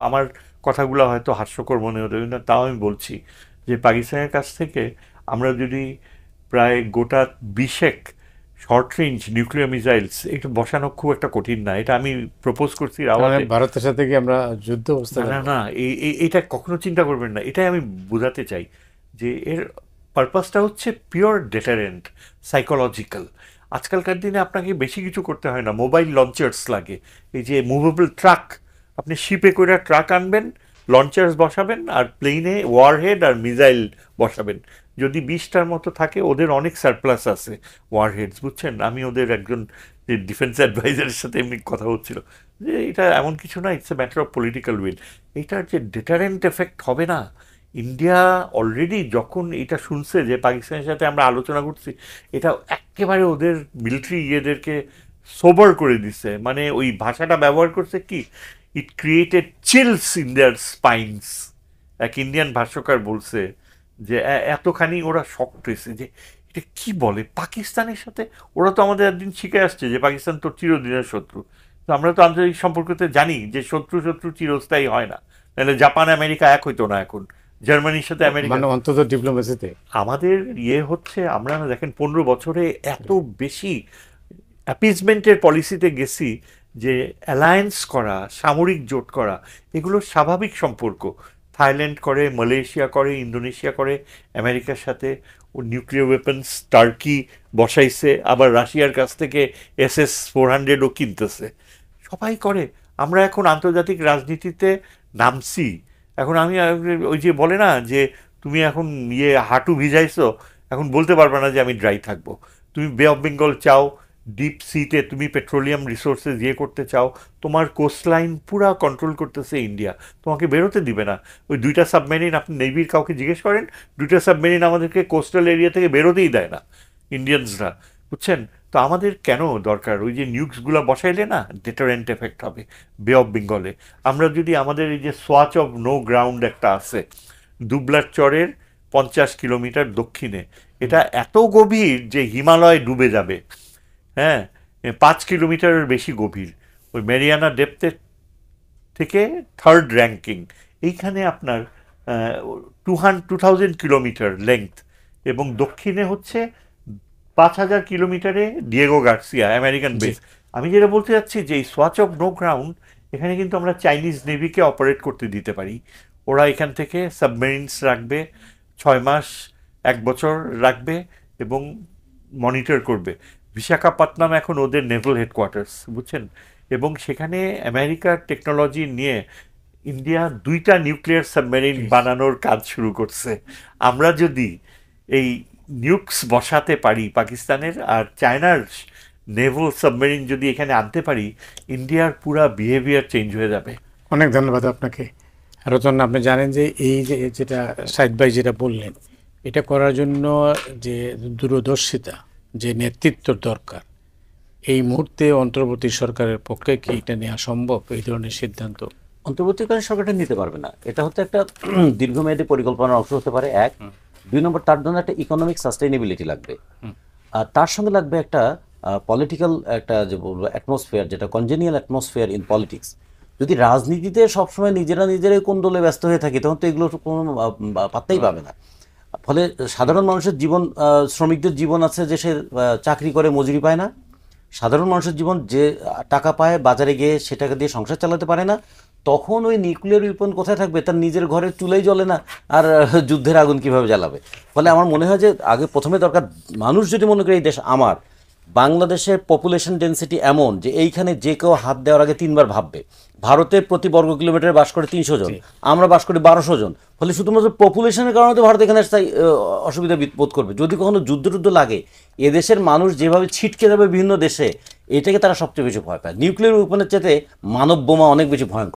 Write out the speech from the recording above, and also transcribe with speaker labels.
Speaker 1: আমার কথাগুলো হয়তো হাস্যকর মনে হতো, কিন্তু তাও আমি বলছি যে পাকিস্তানের কাছ থেকে আমরা যদি প্রায় গোটা 20 শর্ট রেঞ্জ নিউক্লিয়ার মিসাইলস এটা বসানো খুব একটা কঠিন না, এটা আমি প্রপোজ করছি
Speaker 2: তার মানে
Speaker 1: রাওয়াতে।
Speaker 2: ভারতের সাথে কি আমরা যুদ্ধ অবস্থা
Speaker 1: না না
Speaker 2: যাবো?
Speaker 1: না, এটা কখনো চিন্তা করবেন না, এটাই আমি বোঝাতে চাই যে এর পারপাসটা হচ্ছে পিওর ডেটারেন্ট, সাইকোলজিক্যাল। আজকালকার দিনে আপনাকে বেশি কিছু করতে হয় না, মোবাইল লঞ্চার্স লাগে। এই যে মুভেবল ট্রাক, আপনি শিপে করে ট্রাক আনবেন, লঞ্চার্স বসাবেন, আর প্লেনে ওয়ারহেড আর মিসাইল বসাবেন। যদি 20টার মতো থাকে, ওদের অনেক সারপ্লাস আছে ওয়ারহেডস, বুঝছেন? আমি ওদের একজন যে ডিফেন্স অ্যাডভাইজারের সাথে এমনি কথা হচ্ছিল যে এটা এমন কিছু না, it's a matter of political will. এটার যে ডেটারেন্ট এফেক্ট হবে না, ইন্ডিয়া অলরেডি যখন এটা শুনছে যে পাকিস্তানের সাথে আমরা আলোচনা করছি, এটা একেবারে ওদের মিলিটারি ইয়েদেরকে সোবার করে দিছে। মানে ওই ভাষাটা ব্যবহার করছে কি, ইট ক্রিয়েটেড চিলস ইন দেয়ার স্পাইনস। এক ইন্ডিয়ান ভাষ্যকার বলছে যে এতখানি ওরা শক্ট হয়েছে যে এটা কি বলে পাকিস্তানের সাথে। ওরা তো আমাদের একদিন শিখে আসছে যে পাকিস্তান তো চিরদিনের শত্রু। তো আমরা তো আন্তর্জাতিক সম্পর্কতে জানি যে শত্রু শত্রু চিরস্থায়ী হয় না। নাহলে জাপান আমেরিকা এক হইতো না এখন, জার্মানির সাথে আমেরিকা।
Speaker 2: মানে অন্তত ডিপ্লোমেসিতে।
Speaker 1: আমাদের ইয়ে হচ্ছে, আমরা না দেখেন 15 বছরে এত বেশি অ্যাপিজমেন্টের পলিসিতে গেছি যে অ্যালায়েন্স করা, সামরিক জোট করা, এগুলো স্বাভাবিক সম্পর্ক। থাইল্যান্ড করে, মালয়েশিয়া করে, ইন্দোনেশিয়া করে আমেরিকার সাথে। ও নিউক্লিয়ার ওয়েপন্স টার্কি বসাইছে, আবার রাশিয়ার কাছ থেকে SS-400ও কিনতেছে, সবাই করে। আমরা এখন আন্তর্জাতিক রাজনীতিতে নামছি। এখন আমি ওই যে বলে না যে তুমি এখন হাঁটু ভিজাইছো, এখন বলতে পারবে না যে আমি ড্রাই থাকবো। তুমি বে অফ বেঙ্গল চাও, ডিপ সিতে তুমি পেট্রোলিয়াম রিসোর্সেস ইয়ে করতে চাও, তোমার কোস্টলাইন পুরা কন্ট্রোল করতেছে ইন্ডিয়া, তোমাকে বেরোতে দিবে না। ওই 2টা সাবমেরিন, আপনি নেভির কাউকে জিজ্ঞেস করেন, 2টা সাবমেরিন আমাদেরকে কোস্টাল এরিয়া থেকে বেরোতেই দেয় না ইন্ডিয়ানসরা, বুঝছেন? তো আমাদের কেন দরকার ওই যে নিউক্সগুলো বসাইলে না ডেটারেন্ট এফেক্ট হবে বে অফ বেঙ্গলে। আমরা যদি আমাদের এই যে সোয়াচ অফ নো গ্রাউন্ড একটা আছে দুবলার চরের 50 কিলোমিটার দক্ষিণে, এটা এত গভীর যে হিমালয় ডুবে যাবে। হ্যাঁ, 5 কিলোমিটারের বেশি গভীর, ওই মেরিয়ানা ডেপথের থেকে থার্ড র্যাঙ্কিং। এইখানে আপনার 2000 কিলোমিটার লেংথ, এবং দক্ষিণে হচ্ছে 5000 কিলোমিটারে ডিয়েগো গার্সিয়া আমেরিকান
Speaker 2: জি।
Speaker 1: বেস। আমি যেটা বলতে চাচ্ছি যে এই সোয়াচ অফ নো গ্রাউন্ড, এখানে কিন্তু আমরা চাইনিজ নেভিকে অপারেট করতে দিতে পারি। ওরা এখান থেকে সাবমেরিনস রাখবে 6 মাস, 1 বছর রাখবে, এবং মনিটর করবে। বিশাখাপত্তনম এখন ওদের নেভাল হেডকোয়ার্টার্স, বুঝছেন? এবং সেখানে আমেরিকার টেকনোলজি নিয়ে ইন্ডিয়া 2টা নিউক্লিয়ার সাবমেরিন বানানোর কাজ শুরু করছে। আমরা যদি এই নিউক্স বসাতে পারি পাকিস্তানের, আর চায়নার নেভাল সাবমেরিন যদি এখানে আনতে পারি, ইন্ডিয়ার পুরা বিহেভিয়ার চেঞ্জ হয়ে যাবে।
Speaker 2: অনেক ধন্যবাদ আপনাকে। রতন, আপনি জানেন যে এই যে যেটা সাইদ ভাই যেটা বললেন, এটা করার জন্য যে দূরদর্শিতা, যে নেতৃত্ব দরকার, এই মুহূর্তে অন্তর্বর্তী সরকারের পক্ষে কি এটা নেওয়া সম্ভব, এই ধরনের সিদ্ধান্ত?
Speaker 3: অন্তর্বর্তীকালীন সরকারটা নিতে পারবে না, এটা হচ্ছে একটা দীর্ঘমেয়াদী পরিকল্পনার অংশ হতে পারে। এক, 2 নম্বর, তার জন্য একটা ইকোনমিক সাস্টেইনেবিলিটি লাগবে, আর তার সঙ্গে লাগবে একটা পলিটিক্যাল একটা যে বলবো অ্যাটমসফিয়ার, যেটা কনজেনিয়াল অ্যাটমসফিয়ার ইন পলিটিক্স। যদি রাজনীতিতে সবসময় নিজেরাই কোন দলে ব্যস্ত হয়ে থাকি, তখন তো এগুলো কোনো পাত্তাই পাবে না। ফলে সাধারণ মানুষের জীবন, শ্রমিকদের জীবন আছে যে সে চাকরি করে মজুরি পায় না, সাধারণ মানুষের জীবন যে টাকা পায় বাজারে গিয়ে সেটাকে দিয়ে সংসার চালাতে পারে না, তখন ওই নিউক্লিয়ার উইপন কোথায় থাকবে? তার নিজের ঘরের চুলাই জ্বলে না, আর যুদ্ধের আগুন কিভাবে জ্বালাবে? ফলে আমার মনে হয় যে আগে প্রথমে দরকার, মানুষ যদি মনে করে এই দেশ আমার, বাংলাদেশের পপুলেশন ডেন্সিটি এমন যে এইখানে যে কেউ হাত দেওয়ার আগে 3বার ভাববে। ভারতে প্রতি বর্গ কিলোমিটারে বাস করে 300 জন, আমরা বাস করি 1200 জন। ফলে শুধুমাত্র পপুলেশনের কারণে তো ভারত এখানে তাই অসুবিধা বোধ করবে। যদি কখনো যুদ্ধ টুদ্ধ লাগে, এদেশের মানুষ যেভাবে ছিটকে যাবে বিভিন্ন দেশে, এটাকে তারা সবচেয়ে বেশি ভয় পায়। নিউক্লিয়ার উইপনের চেয়ে মানব বোমা অনেক বেশি ভয়ঙ্কর।